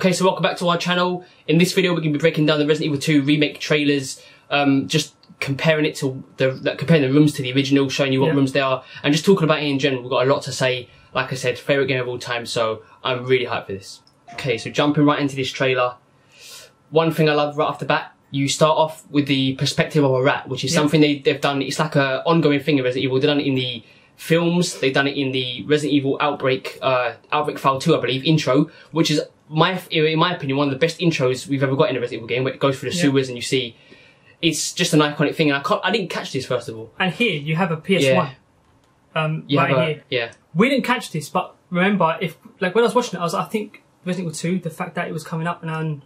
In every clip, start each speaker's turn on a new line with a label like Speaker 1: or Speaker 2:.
Speaker 1: Okay, so welcome back to our channel. In this video, we're going to be breaking down the Resident Evil 2 remake trailers, just comparing it to comparing the rooms to the original, showing you what rooms they are, and just talking about it in general. We've got a lot to say. Like I said, favourite game of all time, so I'm really hyped for this. Okay, so jumping right into this trailer. One thing I love right off the bat, you start off with the perspective of a rat, which is something they've done. It's like an ongoing thing in Resident Evil. They've done it in the films, they've done it in the Resident Evil Outbreak File 2, I believe, intro, which is, in my opinion, one of the best intros we've ever got in a Resident Evil game, where it goes through the sewers and you see, it's just an iconic thing, and I didn't catch this, first of all. And
Speaker 2: here, you have a PS1. Right here. We didn't catch this, but remember, when I was watching it, I think Resident Evil 2, the fact that it was coming up, and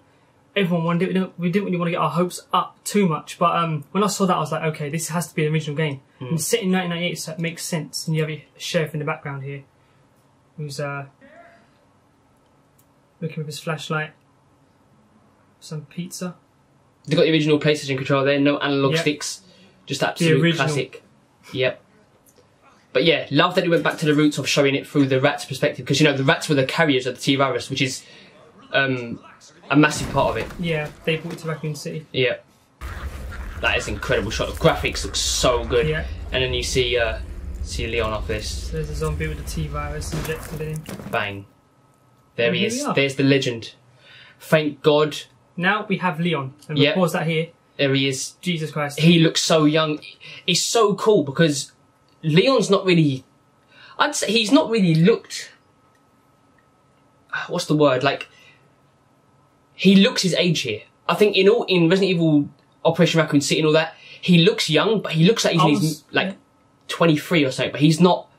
Speaker 2: everyone wanted it, we didn't really want to get our hopes up too much, but when I saw that, I was like, okay, this has to be an original game. And it's set in 1998, so it makes sense. And you have a sheriff in the background here, who's looking with his flashlight. Some pizza.
Speaker 1: They've got the original PlayStation controller there, no analog sticks, just absolute classic. Yep. But yeah, love that he went back to the roots of showing it through the rats' perspective, because you know the rats were the carriers of the S.T.A.R.S, which is a massive part of it.
Speaker 2: Yeah, they brought it to Raccoon City.
Speaker 1: Yeah, that is an incredible shot. The graphics look so good. Yeah, and then you see Leon off this.
Speaker 2: So there's a zombie with the S.T.A.R.S injected in.
Speaker 1: Bang! There he is. There's the legend. Thank God.
Speaker 2: Now we have Leon, and we'll pause that here.
Speaker 1: There he is.
Speaker 2: Jesus Christ.
Speaker 1: He looks so young. He's so cool because Leon's not really, I'd say he's not really looked, what's the word, like, he looks his age here. I think in Resident Evil Operation Raccoon City and all that, he looks young, but he looks like he's 23 or something, but he's not,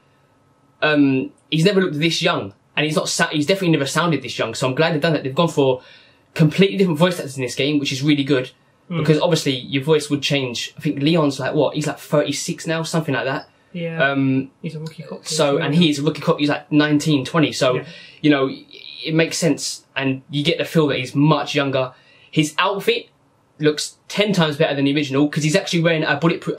Speaker 1: he's never looked this young, and he's definitely never sounded this young, so I'm glad they've done that. They've gone for completely different voice actors in this game, which is really good, because obviously your voice would change. I think Leon's like, what, he's like 36 now, something like that.
Speaker 2: Yeah, he's a rookie cop.
Speaker 1: So, and he's a rookie cop, he's like 19, 20. So, you know, it makes sense. And you get the feel that he's much younger. His outfit looks 10 times better than the original, because he's actually wearing a bulletproof,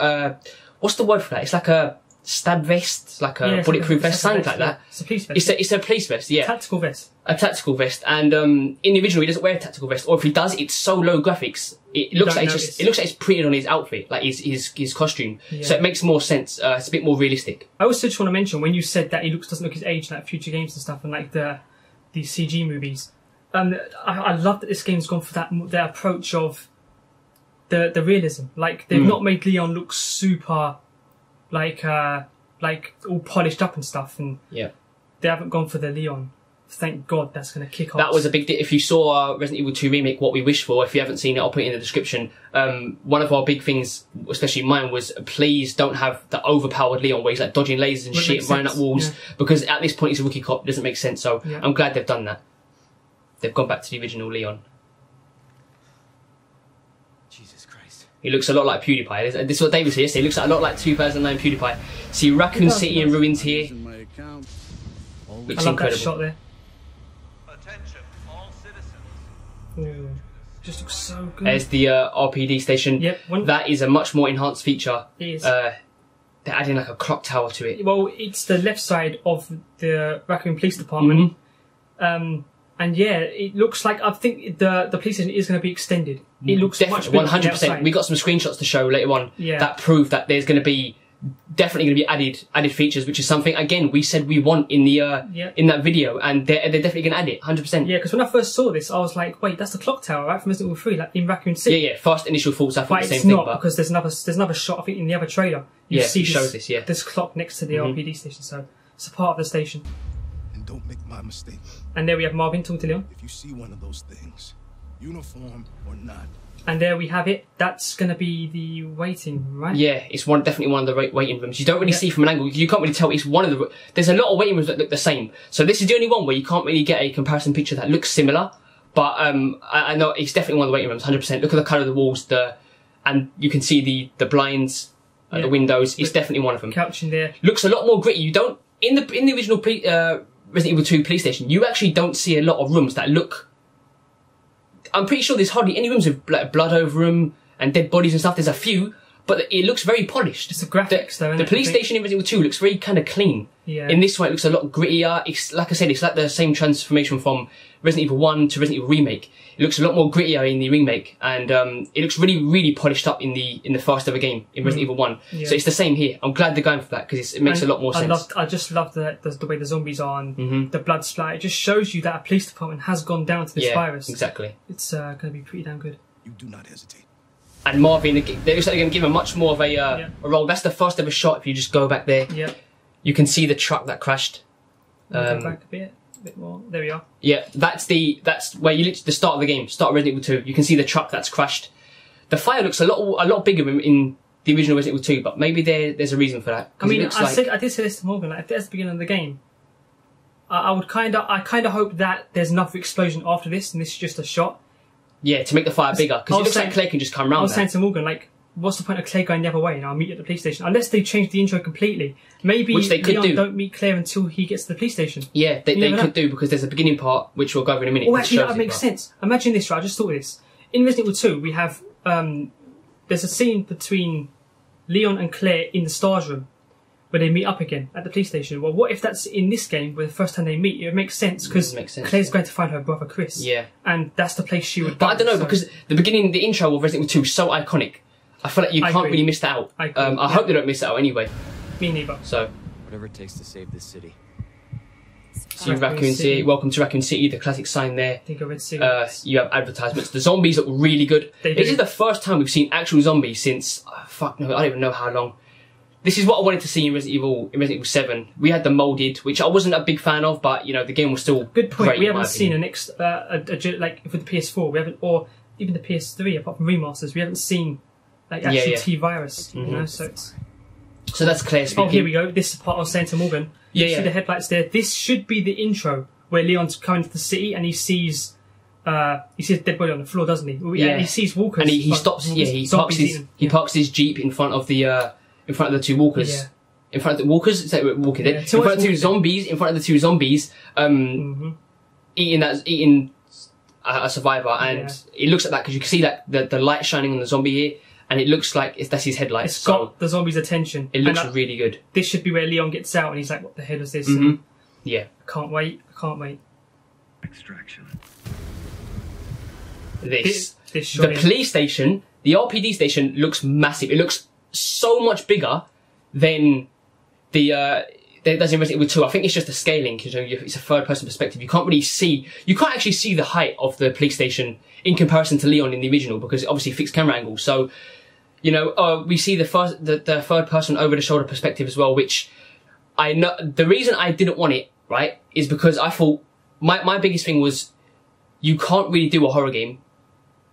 Speaker 1: what's the word for that? It's like a stab vest, like a bulletproof vest, something like that.
Speaker 2: It's a police vest.
Speaker 1: It's a police vest, yeah.
Speaker 2: Tactical vest. A
Speaker 1: tactical vest. And in the original, he doesn't wear a tactical vest. Or if he does, it's so low graphics. It looks like it's printed on his outfit, like his costume. Yeah. So it makes more sense. It's a bit more realistic.
Speaker 2: I also just want to mention, when you said that he doesn't look his age, like future games and stuff, and like the CG movies, I love that this game's gone for that approach of the realism. Like, they've not made Leon look super like all polished up and stuff, and they haven't gone for the Leon. Thank God, that's going to kick off.
Speaker 1: That was a big deal. If you saw Resident Evil 2 Remake, What We Wish For, if you haven't seen it, I'll put it in the description. One of our big things, especially mine, was please don't have the overpowered Leon where he's like dodging lasers and shit, running up walls, because at this point he's a rookie cop, it doesn't make sense. So I'm glad they've done that. They've gone back to the original Leon.
Speaker 3: Jesus Christ.
Speaker 1: He looks a lot like PewDiePie. This is what David said yesterday. He looks like a lot like 2009 PewDiePie. See Raccoon City in ruins here. Looks incredible.
Speaker 2: That shot there.
Speaker 3: Attention, all citizens.
Speaker 2: Ooh, just looks so good.
Speaker 1: There's the RPD station.
Speaker 2: Yep.
Speaker 1: That is a much more enhanced feature.
Speaker 2: It is.
Speaker 1: They're adding like a clock tower to it.
Speaker 2: Well, it's the left side of the Raccoon Police Department. And yeah, it looks like, I think the police station is going to be extended. It looks much bigger.
Speaker 1: 100%. We got some screenshots to show later on that prove that there's going to be definitely going to be added features, which is something again we said we want in the in that video, and they're definitely going to add it 100%.
Speaker 2: Yeah, because when I first saw this, I was like, wait, that's the clock tower, right, from Resident Evil 3, like in Raccoon City.
Speaker 1: Yeah. First initial thoughts, I thought the same
Speaker 2: thing.
Speaker 1: But
Speaker 2: it's not, because there's another shot, I think, in the other trailer. You see this clock next to the RPD station, so it's a part of the station.
Speaker 3: And don't make my mistake.
Speaker 2: And there we have Marvin talking to Leon.
Speaker 3: If you see one of those things, uniform or not.
Speaker 2: And there we have it. That's going to be the waiting room, right?
Speaker 1: Yeah, it's definitely one of the waiting rooms. You don't really see from an angle. You can't really tell. It's one of the. There's a lot of waiting rooms that look the same. So this is the only one where you can't really get a comparison picture that looks similar. But I know it's definitely one of the waiting rooms, 100%. Look at the colour of the walls, and you can see the blinds, the windows. It's definitely one of them.
Speaker 2: Couch in there.
Speaker 1: Looks a lot more gritty. You don't in the original Resident Evil 2 police station. You actually don't see a lot of rooms that look. I'm pretty sure there's hardly any rooms with blood over them and dead bodies and stuff. There's a few, but it looks very polished.
Speaker 2: It's the graphics, though.
Speaker 1: The police station in Resident Evil 2 looks very kind of clean.
Speaker 2: Yeah.
Speaker 1: In this one, it looks a lot grittier. It's like I said, it's like the same transformation from Resident Evil 1 to Resident Evil Remake. It looks a lot more grittier in the remake, and it looks really, really polished up in the first ever game in Resident Evil 1. Yeah. So it's the same here. I'm glad they're going for that because it makes a lot more sense.
Speaker 2: I just love the way the zombies are and the blood splatter. It just shows you that a police department has gone down to this virus.
Speaker 1: Exactly.
Speaker 2: It's going to be pretty damn good.
Speaker 3: You do not hesitate.
Speaker 1: And Marvin, they looks like they're going to give him much more of a role. That's the first ever shot. If you just go back there, you can see the truck that crashed.
Speaker 2: Go back a bit more. There we are.
Speaker 1: Yeah, that's where you literally the start of the game, start of Resident Evil 2. You can see the truck that's crashed. The fire looks a lot bigger in the original Resident Evil 2, but maybe there's a reason for that.
Speaker 2: I mean, I did say this to Morgan. Like, if that's the beginning of the game, I kind of hope that there's another explosion after this, and this is just a shot.
Speaker 1: Yeah, to make the fire bigger, because it looks like Claire can just come around.
Speaker 2: I was saying to Morgan, like, what's the point of Claire going the other way? And I'll meet you at the police station. Unless they change the intro completely. Maybe
Speaker 1: which they could
Speaker 2: Leon don't meet Claire until he gets to the police station.
Speaker 1: Yeah, they could do, because there's a beginning part, which we'll go over in a minute.
Speaker 2: Oh, actually, that makes sense. Imagine this, right? I just thought of this. In Resident Evil 2, we have, there's a scene between Leon and Claire in the S.T.A.R.S room, where they meet up again at the police station. Well, what if that's in this game, where the first time they meet? It makes sense, because Claire's going to find her brother Chris.
Speaker 1: Yeah.
Speaker 2: And that's the place she would go.
Speaker 1: But I don't know, because the intro of Resident Evil 2 is so iconic. I feel like you can't really miss that out. I hope they don't miss that out anyway.
Speaker 2: Me neither.
Speaker 1: So,
Speaker 4: whatever it takes to save this city.
Speaker 1: See Raccoon City. Welcome to Raccoon City, the classic sign there.
Speaker 2: Think of it.
Speaker 1: You have advertisements. The zombies look really good. This is the first time we've seen actual zombies since, fuck no, I don't even know how long. This is what I wanted to see in Resident Evil 7. We had the molded, which I wasn't a big fan of, but you know the game was still
Speaker 2: good point.
Speaker 1: Great,
Speaker 2: we haven't seen a next like for the PS4, we haven't, or even the PS3, apart from remasters, we haven't seen like actual T-virus. You know, so
Speaker 1: that's Claire speaking.
Speaker 2: Oh, here we go. This is part I was saying to Morgan. You see the headlights there. This should be the intro where Leon's coming to the city and he sees a dead body on the floor, doesn't he? Yeah. He sees walkers.
Speaker 1: And he stops. Yeah, he parks his Jeep in front of the two walkers. Yeah. In front of the walkers, is that walking there? In front of the two zombies. In front of the two zombies, eating a survivor, and it looks like that because you can see that the light shining on the zombie here, and it looks like that's his headlights.
Speaker 2: It's got the zombie's attention.
Speaker 1: It looks really good.
Speaker 2: This should be where Leon gets out, and he's like, "What the hell is this?"
Speaker 1: Yeah,
Speaker 2: I can't wait.
Speaker 3: Extraction.
Speaker 1: The police station, the RPD station, looks massive. It looks so much bigger than the does in Resident Evil 2. I think it's just the scaling, because it's a third-person perspective. You can't actually see the height of the police station in comparison to Leon in the original, because obviously fixed camera angle. So, you know, we see the third-person over-the-shoulder perspective as well, which I know the reason I didn't want it, right, is because I thought my biggest thing was you can't really do a horror game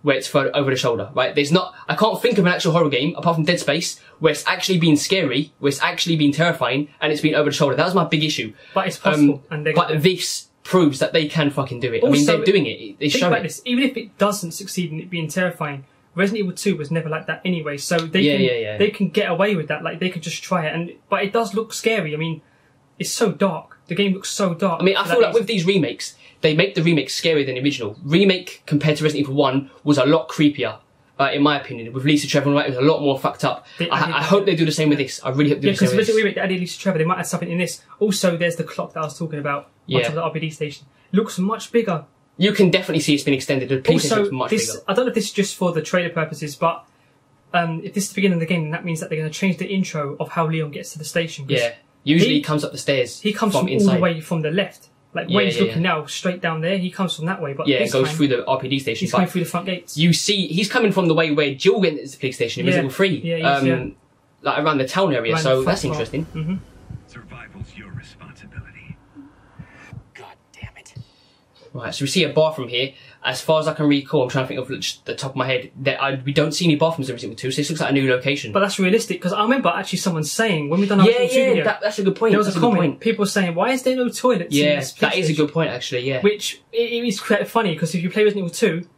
Speaker 1: where it's over the shoulder, right? I can't think of an actual horror game, apart from Dead Space, where it's actually been scary, where it's actually been terrifying, and it's been over the shoulder. That was my big issue.
Speaker 2: But it's possible.
Speaker 1: But this proves that they can fucking do it. Also, I mean, they're doing it. They show it.
Speaker 2: This. Even if it doesn't succeed in it being terrifying, Resident Evil 2 was never like that anyway, so they can get away with that. Like, they could just try it. But it does look scary. I mean, it's so dark. The game looks so dark.
Speaker 1: I mean, I feel like with these remakes, they make the remake scarier than the original. Remake, compared to Resident Evil 1, was a lot creepier, in my opinion. With Lisa Trevor, it was a lot more fucked up. I hope they do the same with this. I really hope they do the same with this.
Speaker 2: Because Remake, they added Lisa Trevor, they might add something in this. Also, there's the clock that I was talking about on top of the RPD station. It looks much bigger.
Speaker 1: You can definitely see it's been extended. The police station looks much bigger.
Speaker 2: I don't know if this is just for the trailer purposes, but if this is the beginning of the game, then that means that they're going to change the intro of how Leon gets to the station.
Speaker 1: Yeah. Usually he comes up the stairs.
Speaker 2: He comes from all the way from the left. Like where he's looking now, straight down there, he comes from that way. But
Speaker 1: it goes through the RPD station.
Speaker 2: He's coming through the front gates.
Speaker 1: You see, he's coming from the way where Jill went to the police station in Resident Evil 3. Like around the town area, so that's interesting.
Speaker 3: Survival's your responsibility.
Speaker 4: God damn it.
Speaker 1: Right, so we see a bathroom here. As far as I can recall, I'm trying to think of just the top of my head, we don't see any bathrooms in Resident Evil 2, so this looks like a new location.
Speaker 2: But that's realistic, because I remember actually someone saying, when we done our video,
Speaker 1: that's a good point.
Speaker 2: There was a comment, people saying, why is there no toilets in this
Speaker 1: that is a good point, actually, yeah.
Speaker 2: Which, it is quite funny, because if you play Resident Evil 2,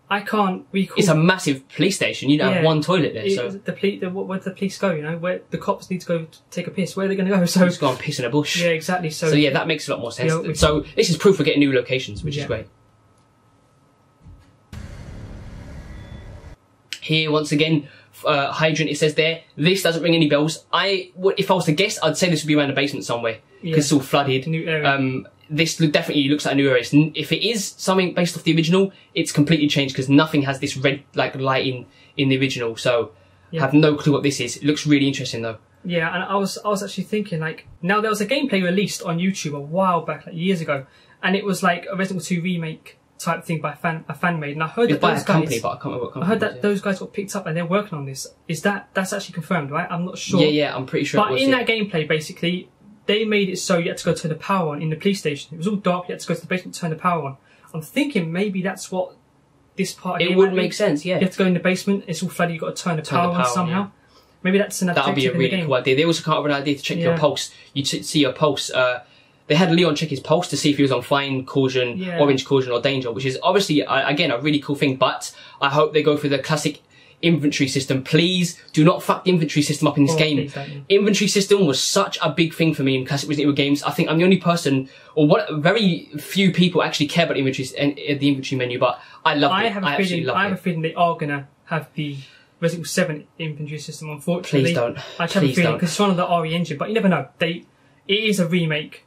Speaker 2: I can't recall...
Speaker 1: It's a massive police station, you don't have one toilet there, so...
Speaker 2: Where do the police go, you know? Where the cops need to go take a piss, where are they going to go? So
Speaker 1: just go and piss in a bush.
Speaker 2: Yeah, exactly. So
Speaker 1: yeah, that makes a lot more sense. So this is proof we're getting new locations, which is great. Here, once again, hydrant, it says there. This doesn't ring any bells. If I was to guess, I'd say this would be around the basement somewhere, because it's all flooded.
Speaker 2: New area.
Speaker 1: This definitely looks like a new area. If it is something based off the original, it's completely changed, because nothing has this red like light in the original. So I have no clue what this is. It looks really interesting though.
Speaker 2: Yeah, and I was actually thinking, like, now there was a gameplay released on YouTube a while back, like years ago, and it was like a Resident Evil 2 remake type thing by a fan made, and I heard that those guys,
Speaker 1: company, but I can't remember what company.
Speaker 2: I heard that those guys got picked up and they're working on this. That's actually confirmed, right? I'm not sure.
Speaker 1: Yeah, I'm pretty sure.
Speaker 2: But in that gameplay, basically, they made it so you had to go turn the power on in the police station. It was all dark. You had to go to the basement, turn the power on. I'm thinking maybe that's what this part.
Speaker 1: It would make sense. Yeah,
Speaker 2: you have to go in the basement. It's all flooded. You got to turn the power on somehow. Yeah. Maybe that's an objective.
Speaker 1: That would be a really cool idea. They also come up with an idea to check your pulse. You see your pulse. They had Leon check his pulse to see if he was on fine caution, orange caution, or danger, which is obviously, again, a really cool thing. But I hope they go through the classic inventory system. Please do not fuck the inventory system up in this game. Inventory system was such a big thing for me in classic Resident Evil games. I think I'm the only person, or very few people actually care about the inventory menu, but I love it. I have
Speaker 2: a feeling they are going to have the Resident Evil 7 inventory system, unfortunately.
Speaker 1: Please don't.
Speaker 2: I have a feeling, because it's one of the RE engine, but you never know. It is a remake.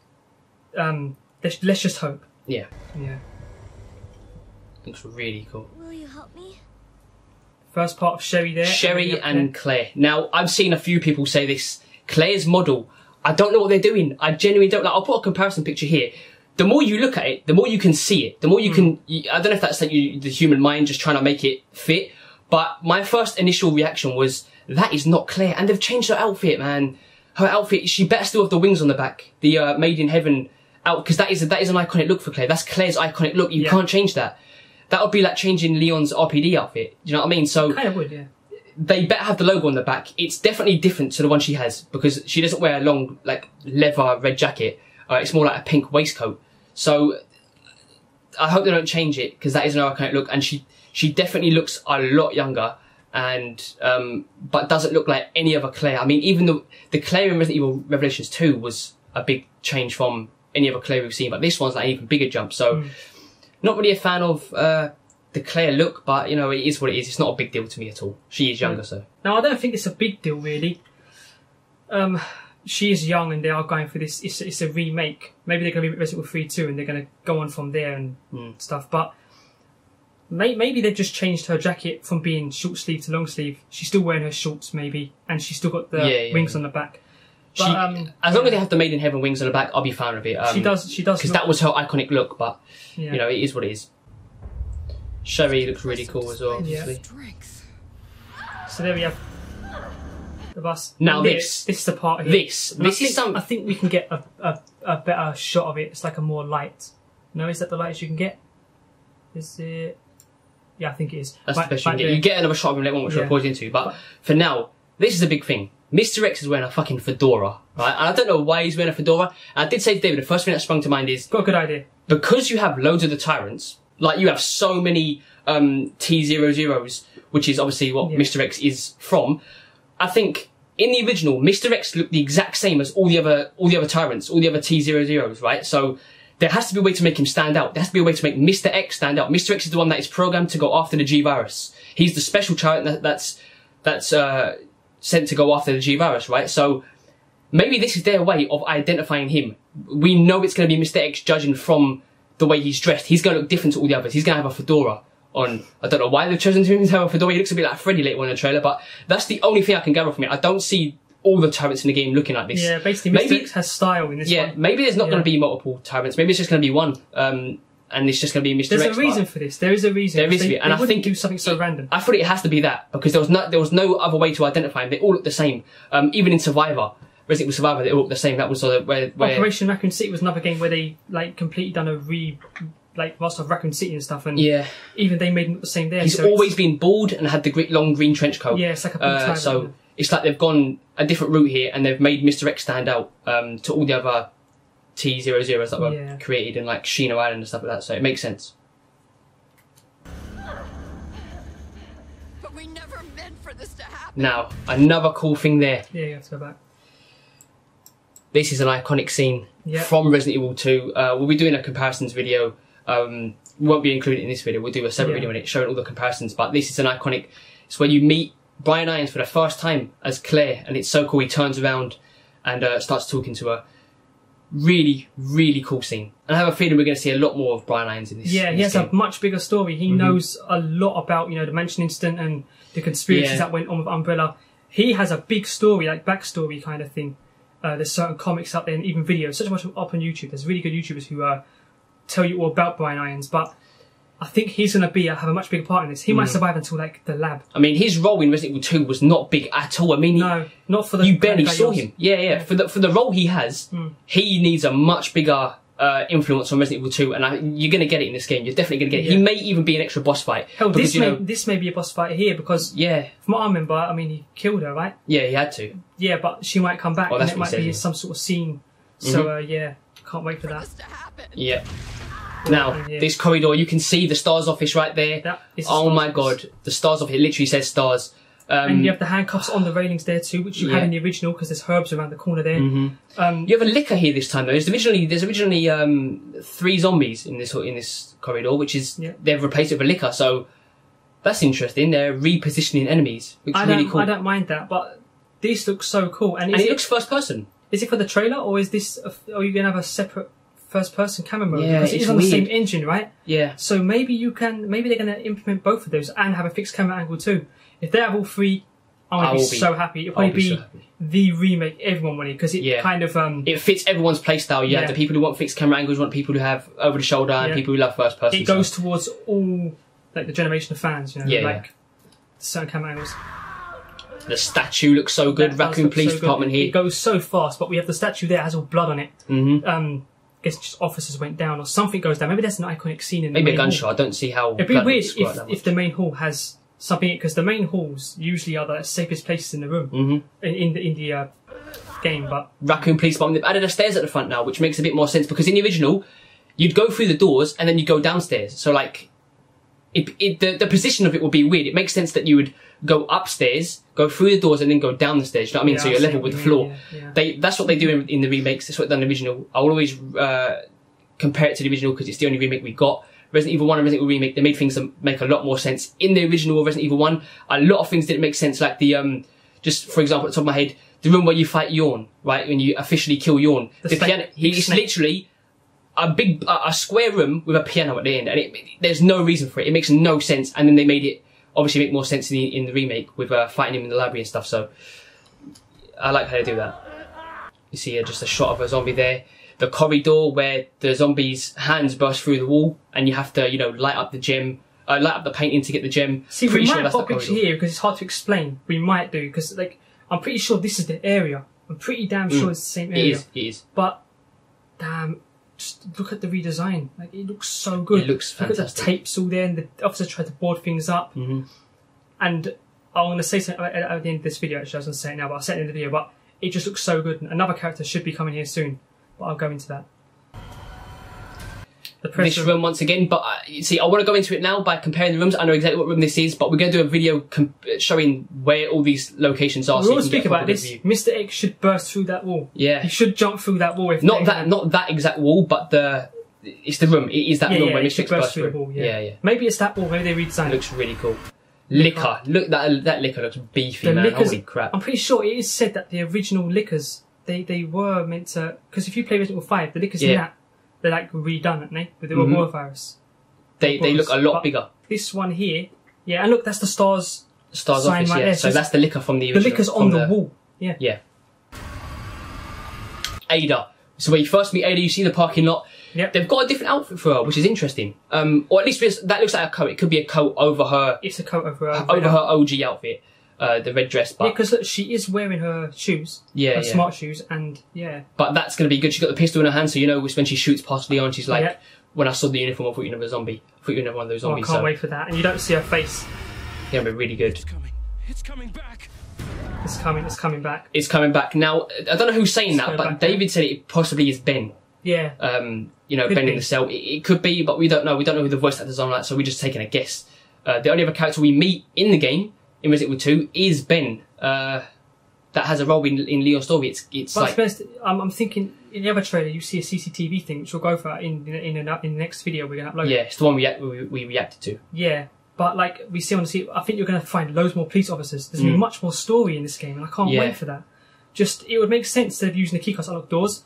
Speaker 2: Let's just hope.
Speaker 1: Yeah.
Speaker 2: Yeah.
Speaker 1: Looks really cool.
Speaker 5: Will you help me?
Speaker 2: First part of Sherry there.
Speaker 1: Sherry and Claire. Now, I've seen a few people say this. Claire's model, I don't know what they're doing. I genuinely don't. Like, I'll put a comparison picture here. The more you look at it, the more you can see it. The more you can... I don't know if that's like the human mind just trying to make it fit. But my first initial reaction was, that is not Claire. And they've changed her outfit, man. Her outfit, she better still have the wings on the back. The Made in Heaven out, because that is an iconic look for Claire. That's Claire's iconic look. You can't change that. That would be like changing Leon's RPD outfit. Do you know what I mean? So
Speaker 2: kind of would, yeah.
Speaker 1: They better have the logo on the back. It's definitely different to the one she has, because she doesn't wear a long, like, leather red jacket. It's more like a pink waistcoat. So I hope they don't change it, because that is an iconic look, and she definitely looks a lot younger, and but doesn't look like any other Claire. I mean, even the Claire in Resident Evil Revelations 2 was a big change from any other Claire we've seen, but this one's like an even bigger jump. So not really a fan of the Claire look, but you know, it is what it is. It's not a big deal to me at all. She is younger, so.
Speaker 2: No, I don't think it's a big deal really. She is young, and they are going for this. It's a remake. Maybe they're going to be Resident Evil 3 too, and they're going to go on from there and stuff. But maybe they've just changed her jacket from being short sleeve to long sleeve. She's still wearing her shorts, maybe, and she's still got the wings on the back. But,
Speaker 1: as long as they have the Made in Heaven wings on the back, I'll be fine with it.
Speaker 2: She does. Because
Speaker 1: that was her iconic look, but you know, it is what it is. Sherry looks really cool as well, obviously.
Speaker 2: So there we have the bus.
Speaker 1: Now
Speaker 2: this is the part here.
Speaker 1: This is something.
Speaker 2: I think we can get a better shot of it. It's like a more light. No, is that the lightest you can get? Is it? Yeah, I think it is.
Speaker 1: That's the best you can get. You get another shot of him later on, which we'll pause into. But for now, this is a big thing. Mr. X is wearing a fucking fedora, right? And I don't know why he's wearing a fedora. And I did say to David, the first thing that sprung to mind is...
Speaker 2: Got a good idea.
Speaker 1: Because you have loads of the tyrants, like you have so many T-00s, which is obviously what Mr. X is from, I think in the original, Mr. X looked the exact same as all the other tyrants, all the other T-00s, right? So there has to be a way to make him stand out. There has to be a way to make Mr. X stand out. Mr. X is the one that is programmed to go after the G-Virus. He's the special tyrant that's sent to go after the G-Virus, right? So maybe this is their way of identifying him. We know it's going to be Mr. X, judging from the way he's dressed. He's going to look different to all the others. He's going to have a fedora on. I don't know why they've chosen to have a fedora. He looks a bit like Freddy later on in the trailer, but that's the only thing I can gather from it. I don't see all the tyrants in the game looking like this.
Speaker 2: Yeah, basically Mr. X has style in this one.
Speaker 1: Yeah, maybe there's not going to be multiple tyrants. Maybe it's just going to be one. And it's just going to be Mr. X.
Speaker 2: There's a reason for this. There is a reason.
Speaker 1: There is, and I think
Speaker 2: do something so random.
Speaker 1: I thought it has to be that, because there was no other way to identify them. They all look the same. Even in Survivor, Resident Evil Survivor, they all look the same. That was where
Speaker 2: Operation Raccoon City was another game where they like completely done a Master of Raccoon City and stuff, and even they made them look the same there.
Speaker 1: He's always been bald and had the long green trench coat.
Speaker 2: Yeah, it's like a
Speaker 1: so it's like they've gone a different route here, and they've made Mr. X stand out to all the other T-00s that were created in like Shino Island and stuff like that. So it makes sense.
Speaker 5: But we never meant for this to happen.
Speaker 1: Now, another cool thing there.
Speaker 2: Yeah, you have to go back.
Speaker 1: This is an iconic scene from Resident Evil 2. We'll be doing a comparisons video we won't be included in this video. We'll do a separate video on it showing all the comparisons. But this is an iconic. It's where you meet Brian Irons for the first time as Claire, and it's so cool. He turns around and starts talking to her. Really, really cool scene. And I have a feeling we're going to see a lot more of Brian Irons in this.
Speaker 2: Yeah, he has
Speaker 1: game.
Speaker 2: a much bigger story. He knows a lot about, the Mansion incident and the conspiracies that went on with Umbrella. He has a big story, like backstory kind of thing. There's certain comics out there and even videos. Such much up on YouTube. There's really good YouTubers who tell you all about Brian Irons, but I think he's going to have a much bigger part in this. He might survive until like the lab.
Speaker 1: I mean, his role in Resident Evil 2 was not big at all. I mean,
Speaker 2: no, not for the
Speaker 1: you barely saw him. Yeah. For the role he has, he needs a much bigger influence on Resident Evil 2, and you're going to get it in this game. You're definitely going to get it. He may even be an extra boss fight.
Speaker 2: Hell, because, this may be a boss fight here because from what I remember, I mean, he killed her, right?
Speaker 1: Yeah, he had to.
Speaker 2: Yeah, but she might come back,
Speaker 1: and
Speaker 2: it might be some sort of scene. So can't wait for that.
Speaker 1: Yeah. Now, this corridor, you can see the S.T.A.R.S office right there. Oh my god, the S.T.A.R.S office, it literally says S.T.A.R.S.
Speaker 2: And you have the handcuffs on the railings there too, which you had in the original because there's herbs around the corner there.
Speaker 1: You have a licker here this time though. There's originally 3 zombies in this corridor, which is they've replaced it with a licker. So that's interesting. They're repositioning enemies. Looks really cool.
Speaker 2: I don't mind that, but this looks so cool. And
Speaker 1: it looks first person.
Speaker 2: Is it for the trailer or is this? Are you gonna have a separate first-person camera mode?
Speaker 1: Yeah,
Speaker 2: because it is on the same engine, right?
Speaker 1: Yeah.
Speaker 2: So maybe they're going to implement both of those and have a fixed camera angle too. If they have all 3, I'm going to be so happy. It'll probably be the remake everyone wanted because it kind of
Speaker 1: it fits everyone's playstyle. You have the people who want fixed camera angles, you want people who have over the shoulder, and people who love first person.
Speaker 2: It goes towards all like the generation of fans, like certain camera angles.
Speaker 1: The statue looks so good. Raccoon Police Department here.
Speaker 2: It goes so fast, but we have the statue there. It has all blood on it. I guess just officers went down or something goes down. Maybe that's an iconic scene in the
Speaker 1: maybe
Speaker 2: main
Speaker 1: a gunshot.
Speaker 2: hall.
Speaker 1: I don't see how.
Speaker 2: It'd be weird if the main hall has something, because the main halls usually are the safest places in the room in the game. But
Speaker 1: Raccoon Police Department, they've added a stairs at the front now, which makes a bit more sense because in the original you'd go through the doors and then you go downstairs. So like the position of it would be weird. It makes sense that you would go upstairs, go through the doors, and then go down the stairs. You know what I mean? So you're level with the floor. That's what they do in the remakes. That's what they've done in the original. I will always compare it to the original because it's the only remake we got. Resident Evil 1 and Resident Evil Remake, they made things that make a lot more sense. In the original Resident Evil 1, a lot of things didn't make sense, like the, just for example, at the top of my head, the room where you fight Yawn, right, when you officially kill Yawn. The piano, it's literally a square room with a piano at the end, and there's no reason for it. It makes no sense, and then they made it obviously make more sense in the remake with fighting him in the library and stuff, so I like how they do that. You see just a shot of a zombie there. The corridor where the zombie's hands burst through the wall and you have to, light up the gem, light up the painting to get the gem.
Speaker 2: See, we might pop a picture here because it's hard to explain. We might do, because I'm pretty sure this is the area. I'm pretty damn sure it's the same area.
Speaker 1: It is.
Speaker 2: But, damn, just look at the redesign. It looks so good.
Speaker 1: It looks fantastic.
Speaker 2: Look at the tapes all there and the officer tried to board things up. And I'm going to say something at the end of this video, actually. I was going to say it now, but I'll say it in the video. But it just looks so good. Another character should be coming here soon. But I'll go into that.
Speaker 1: This room once again, but see, I want to go into it now by comparing the rooms. I know exactly what room this is, but we're going to do a video showing where all these locations are.
Speaker 2: We'll always speak about this. Mr. X should burst through that wall.
Speaker 1: Yeah,
Speaker 2: he should jump through that wall.
Speaker 1: Not that exact wall, but it's the room. It is that room where Mr. X bursts through
Speaker 2: the wall.
Speaker 1: Yeah.
Speaker 2: Maybe it's that wall. Maybe they redesigned it.
Speaker 1: Looks really cool. Liquor. Look, that liquor looks beefy, man. Holy crap!
Speaker 2: I'm pretty sure it is said that the original liquors. They were meant to, because if you play Resident Evil 5, the liquors in that, they're redone, aren't they? With the virus. They look a lot bigger. This one here, and look, that's the S.T.A.R.S.
Speaker 1: S.T.A.R.S.
Speaker 2: sign
Speaker 1: office,
Speaker 2: right there.
Speaker 1: So that's the liquor from the original.
Speaker 2: The liquor's on the wall. Yeah. Ada.
Speaker 1: So when you first meet Ada, you see the parking lot.
Speaker 2: Yep.
Speaker 1: They've got a different outfit for her, which is interesting. Or at least that looks like a coat. It could be a coat over her.
Speaker 2: It's a coat over her.
Speaker 1: Over her OG outfit. The red dress, but
Speaker 2: because she is wearing her shoes, her smart shoes, and
Speaker 1: But that's going to be good. She's got the pistol in her hand, so when she shoots past Leon, she's like, when I saw the uniform, I thought you were a zombie. I thought you were one of those zombies.
Speaker 2: I can't wait for that, and you don't see her face.
Speaker 1: Yeah, but really good.
Speaker 3: It's coming back.
Speaker 2: It's coming back.
Speaker 1: It's coming back. Now, I don't know who's saying that, but David said it possibly is Ben.
Speaker 2: Yeah.
Speaker 1: Ben in the cell. It could be, but we don't know. We don't know who the voice actors are, so we're just taking a guess. The only other character we meet in the game in Resident Evil 2 is Ben. that has a role in Leon's story. It's
Speaker 2: But
Speaker 1: like,
Speaker 2: to be honest, I'm thinking in the other trailer you see a CCTV thing, which we'll go for in the next video we're gonna upload.
Speaker 1: yeah, it's the one we reacted to.
Speaker 2: Yeah, but like we see on the scene, I think you're gonna find loads more police officers. There's gonna be much more story in this game, and I can't
Speaker 1: Yeah.
Speaker 2: wait for that. Just it would make sense instead of using the keycards to unlock doors.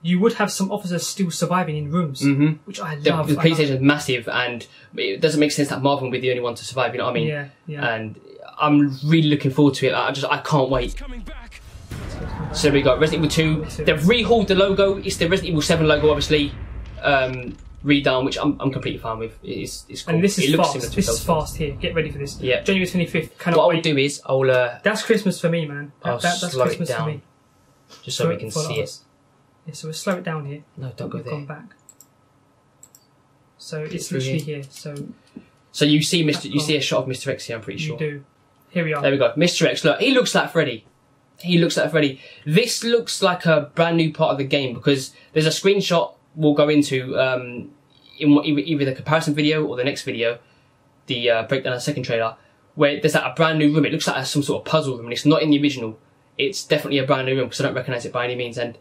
Speaker 2: You would have some officers still surviving in rooms, which I love.
Speaker 1: The police station is massive, and it doesn't make sense that Marvin will be the only one to survive. You know what I mean?
Speaker 2: Yeah, yeah.
Speaker 1: And I'm really looking forward to it. I can't wait.
Speaker 3: Coming back.
Speaker 1: So we got Resident Evil 2. They've rehauled the logo. It's the Resident Evil 7 logo, obviously, redone, which I'm completely fine with. It's cool.
Speaker 2: And this is
Speaker 1: it looks
Speaker 2: fast.
Speaker 1: similar to
Speaker 2: This is
Speaker 1: Ghost
Speaker 2: fast here. Get ready for this.
Speaker 1: Yeah.
Speaker 2: January 25th. Cannot
Speaker 1: What I'll
Speaker 2: wait.
Speaker 1: do is I'll
Speaker 2: That's Christmas for me, man.
Speaker 1: I'll
Speaker 2: That's
Speaker 1: slow it
Speaker 2: Christmas for
Speaker 1: down.
Speaker 2: me.
Speaker 1: just so we can
Speaker 2: Follow
Speaker 1: see
Speaker 2: us. Yeah, so we'll slow it down here.
Speaker 1: No, don't go
Speaker 2: We've
Speaker 1: there.
Speaker 2: gone back. So it's
Speaker 1: through
Speaker 2: literally
Speaker 1: here.
Speaker 2: here. So
Speaker 1: So you see you see a shot of Mr. X here. I'm pretty
Speaker 2: you
Speaker 1: sure.
Speaker 2: do. Here we are.
Speaker 1: There we go. Mr. X. Look, he looks like Freddy. He looks like Freddy. This looks like a brand new part of the game because there's a screenshot we'll go into in either the comparison video or the next video, the breakdown of the second trailer, where there's like a brand new room. It looks like some sort of puzzle room, and it's not in the original. It's definitely a brand new room because I don't recognise it by any means. And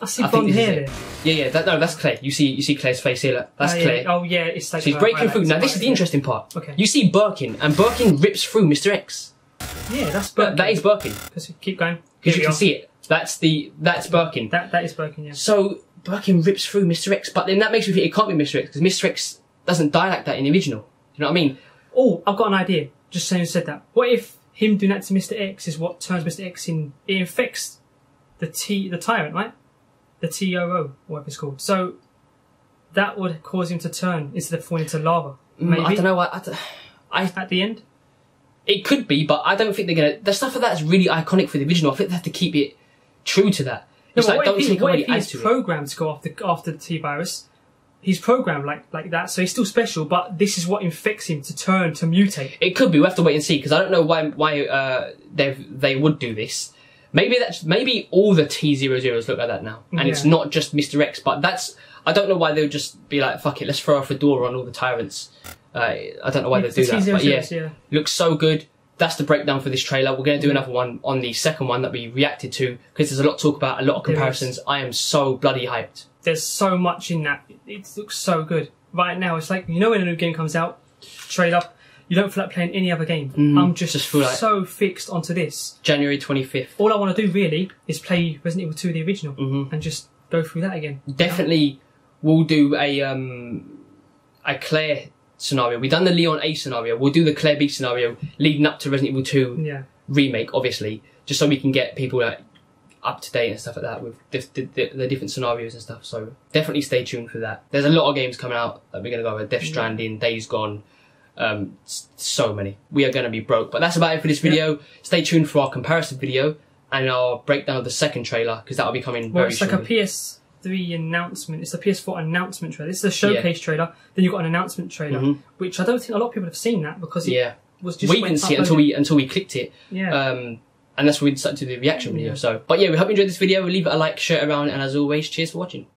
Speaker 2: I see
Speaker 1: I think
Speaker 2: blonde
Speaker 1: this is
Speaker 2: hair
Speaker 1: it.
Speaker 2: there.
Speaker 1: Yeah, that's Claire. You see Claire's face here. Look. That's
Speaker 2: Oh,
Speaker 1: Claire.
Speaker 2: yeah. Oh yeah, it's like
Speaker 1: She's breaking through. Now this is the interesting part.
Speaker 2: Okay.
Speaker 1: You see Birkin, and Birkin rips through Mr. X.
Speaker 2: Yeah, that's Birkin.
Speaker 1: That is Birkin.
Speaker 2: Keep going.
Speaker 1: Because
Speaker 2: Here
Speaker 1: you
Speaker 2: we
Speaker 1: can
Speaker 2: are.
Speaker 1: see it. That's Birkin.
Speaker 2: That is Birkin. Yeah.
Speaker 1: So Birkin rips through Mr. X, but then that makes me think it can't be Mr. X because Mr. X doesn't die like that in the original. You know what I mean?
Speaker 2: Oh, I've got an idea. Just saying you said that. What if him doing that to Mr. X is what turns Mr. X in? It infects the tyrant, right? The TOO, whatever it's called. So that would cause him to turn instead of falling into lava. Maybe
Speaker 1: I don't know.
Speaker 2: at the end.
Speaker 1: It could be, but I don't think they're gonna. The stuff like that is really iconic for the original. I think they have to keep it true to that. It's
Speaker 2: No,
Speaker 1: like don't take away the add
Speaker 2: he's
Speaker 1: to it.
Speaker 2: programmed to go after the T-virus? He's programmed like that, so he's still special. But this is what infects him to turn to mutate.
Speaker 1: It could be. We will have to wait and see because I don't know why they would do this. Maybe all the T00s look like that now, and it's not just Mr. X. But I don't know why they would just be like, fuck it, let's throw a fedora on all the tyrants. I don't know why they do that, but yeah, looks so good. That's the breakdown for this trailer. We're going to do another one on the second one that we reacted to because there's a lot to talk about, a lot of comparisons. I am so bloody hyped.
Speaker 2: There's so much in that. It looks so good. Right now, it's like, you know when a new game comes out, trailer, you don't feel like playing any other game. I'm just
Speaker 1: feel like
Speaker 2: so fixed onto this.
Speaker 1: January 25th.
Speaker 2: All I want to do really is play Resident Evil 2, the original, and just go through that again.
Speaker 1: Definitely we'll do a Claire scenario. We've done the Leon A scenario. We'll do the Claire B scenario leading up to Resident Evil 2 remake, obviously, just so we can get people up to date and stuff like that with the different scenarios and stuff. So definitely stay tuned for that. There's a lot of games coming out that we're going to go over. Death Stranding, Days Gone, so many. We are going to be broke. But that's about it for this video. Stay tuned for our comparison video and our breakdown of the second trailer because that will be coming very soon.
Speaker 2: It's like a PS3 announcement. It's the PS4 announcement trailer. This is a showcase trailer. Then you've got an announcement trailer, which I don't think a lot of people have seen that because it was just...
Speaker 1: We didn't see it until we clicked it. And that's when we decided to do the reaction video. So, but yeah, we hope you enjoyed this video. Leave it a like, share it around, and as always, cheers for watching.